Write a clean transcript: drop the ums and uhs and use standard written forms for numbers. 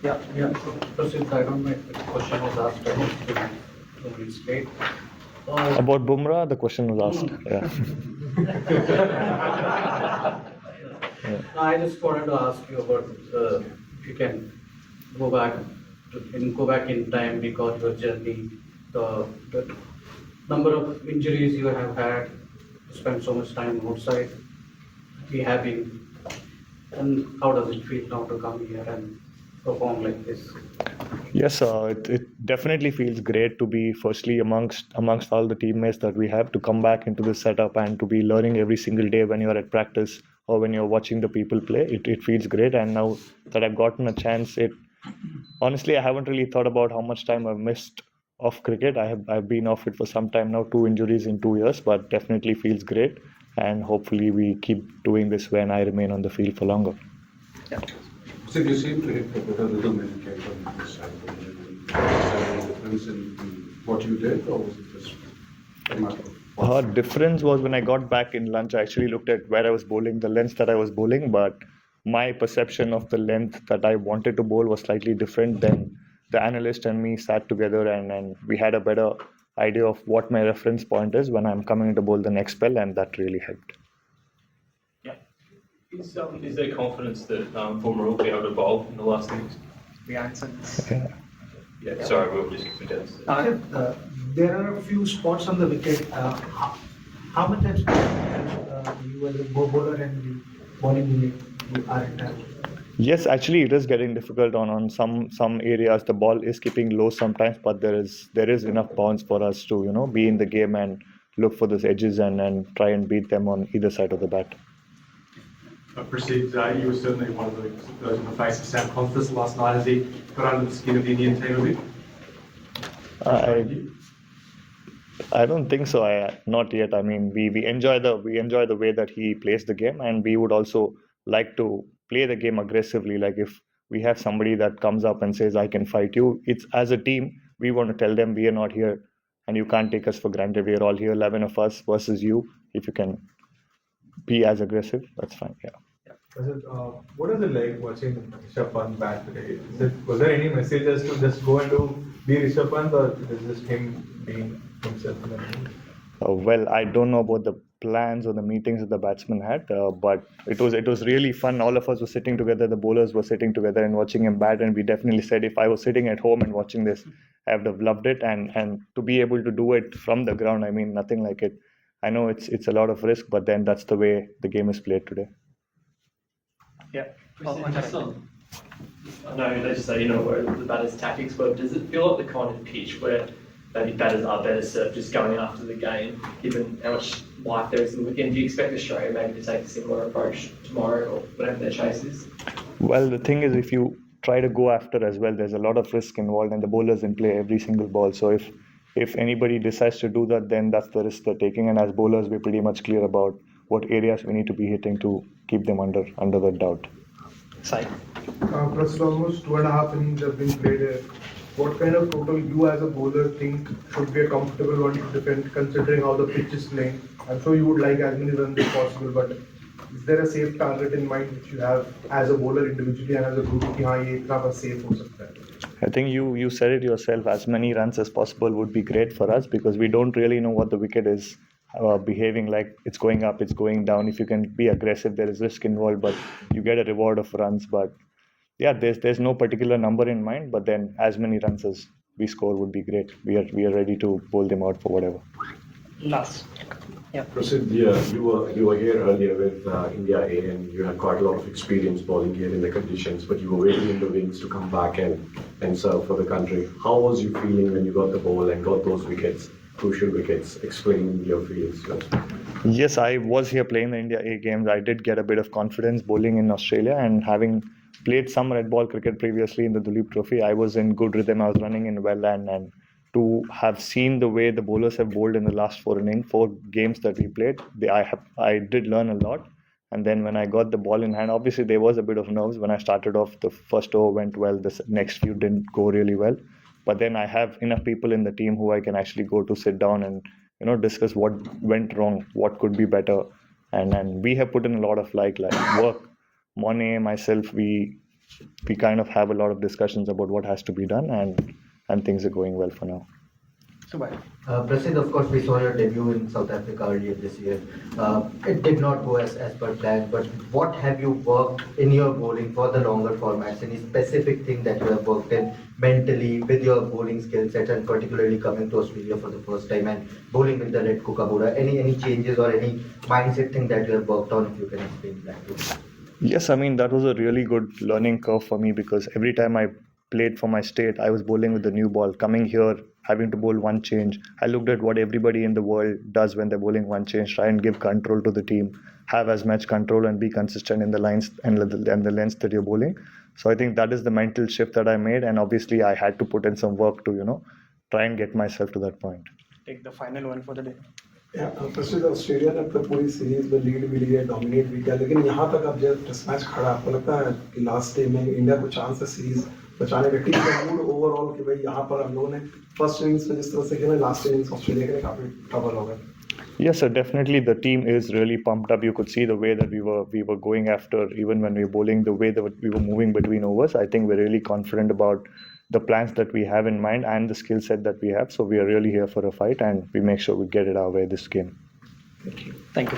Yeah. So, Prasidh, I don't know if the question was asked about the state. About Bumrah, the question was asked. Yeah. No, I just wanted to ask you about if you can go back go back in time, because your journey, the number of injuries you have had, spent so much time outside, rehabbing, and how does it feel now to come here and perform like this? Yes, it definitely feels great to be firstly amongst all the teammates that we have, to come back into the setup and to be learning every single day when you're at practice or when you're watching the people play. It feels great, and now that I've gotten a chance, honestly I haven't really thought about how much time I've missed of cricket. I've been off it for some time now, 2 injuries in 2 years, but definitely feels great, and hopefully we keep doing this when I remain on the field for longer. Yeah. So you seem to hit a better rhythm when you came from this side. Was there any difference in what you did, or was it just a matter of... Difference was when I got back in lunch, I actually looked at where I was bowling, the length that I was bowling, but my perception of the length that I wanted to bowl was slightly different. Than the analyst and me sat together, and we had a better idea of what my reference point is when I'm coming to bowl the next spell, and that really helped. Is there confidence that Bumrah will be able to bowl in the last innings? We answered this. Yeah, sorry, we'll just give it There are a few spots on the wicket. How much times you as a bowler and the bowling unit you are in touch? Yes, actually it is getting difficult on some areas. The ball is keeping low sometimes, but there is enough bounce for us to be in the game and look for those edges and try and beat them on either side of the bat. Prasidh, you were certainly one of those in the face of Sam Constance last night. Has he got under the skin of the Indian team a bit? I don't think so. Not yet. I mean, we enjoy the way that he plays the game, and we would also like to play the game aggressively. Like if we have somebody that comes up and says, "I can fight you," it's as a team we want to tell them we are not here, and you can't take us for granted. We are all here, 11 of us versus you. If you can be as aggressive, that's fine. Yeah. What is it like watching Rishabh Pant bat today? Was there any messages to just go and be Rishabh Pant, or is it just him being himself? Well, I don't know about the plans or the meetings that the batsman had, but it was really fun. All of us were sitting together, the bowlers were sitting together and watching him bat, and we definitely said if I was sitting at home and watching this, I would have loved it, and to be able to do it from the ground, I mean, nothing like it. I know it's a lot of risk, but then that's the way the game is played today. Yeah. I know they say where the batter's tactics, but does it feel like the kind of pitch where maybe batters are better served just going after the game, given how much life there is in the weekend? Do you expect Australia maybe to take a similar approach tomorrow or whatever their chase is? Well, the thing is, if you try to go after as well, there's a lot of risk involved, and the bowlers in play every single ball. So if anybody decides to do that, then that's the risk they're taking. And as bowlers, we're pretty much clear about what areas we need to be hitting to keep them under the doubt. Prasidh, almost 2.5 innings have been played. What kind of total you as a bowler think should be a comfortable one to defend, considering how the pitch is playing? I'm sure you would like as many runs as possible, but is there a safe target in mind which you have as a bowler individually and as a group? Safe I think you said it yourself. As many runs as possible would be great for us, because we don't really know what the wicket is behaving like. It's going up, it's going down. If you can be aggressive, there is risk involved, but you get a reward of runs. But yeah, there's no particular number in mind, but then as many runs as we score would be great. We are ready to bowl them out for whatever. Last. Yeah. Prasidh, you were here earlier with India A, and you had quite a lot of experience bowling here in the conditions, but you were waiting in the wings to come back and serve for the country. How was you feeling when you got the ball and got those wickets, crucial wickets? Explain your feelings. Yes, I was here playing the India A games. I did get a bit of confidence bowling in Australia, and having played some red ball cricket previously in the Duleep Trophy, I was in good rhythm. I was running in well, and to have seen the way the bowlers have bowled in the last 4 games that we played, I did learn a lot. And then when I got the ball in hand, obviously there was a bit of nerves when I started off. The first over went well, the next few didn't go really well. But then I have enough people in the team who I can actually go to sit down and discuss what went wrong, what could be better, and we have put in a lot of work. Mone, myself, we we kind of have a lot of discussions about what has to be done, and things are going well for now. Prasidh, of course, we saw your debut in South Africa earlier this year. It did not go as per plan, but what have you worked in your bowling for the longer formats? Any specific thing that you have worked in mentally with your bowling skill set, and particularly coming to Australia for the first time and bowling with the red kookaburra? Any changes or any mindset thing that you have worked on, if you can explain that to us? Yes, I mean, that was a really good learning curve for me, because every time I played for my state, I was bowling with the new ball. Coming here, having to bowl one change, I looked at what everybody in the world does when they're bowling one change, try and give control to the team, have as much control and be consistent in the lines and the lengths that you're bowling. So I think that is the mental shift that I made, and obviously I had to put in some work to, try and get myself to that point. Take the final one for the day. प्रसिद्ध Australia ने अपनी पूरी series में lead भी लिया, dominate भी किया, लेकिन यहाँ तक अब जब टेस्ट मैच खड़ा, आपको लगता है कि लास्ट डे में इंडिया को चांस है सीरीज बचाने का? टीम का मूड ओवरऑल कि भाई यहाँ पर हम लोगों ने फर्स्ट इनिंग्स में जिस तरह से खेला, लास्ट इनिंग्स ऑस्ट्रेलिया के लिए काफी ट्रबल हो गया. Yes, sir, definitely the team is really pumped up. You could see the way that we were going after, even when we were bowling, the way that we were moving between overs. I think we're really confident about the plans that we have in mind and the skill set that we have. So we are really here for a fight, and we make sure we get it our way this game. Thank you. Thank you.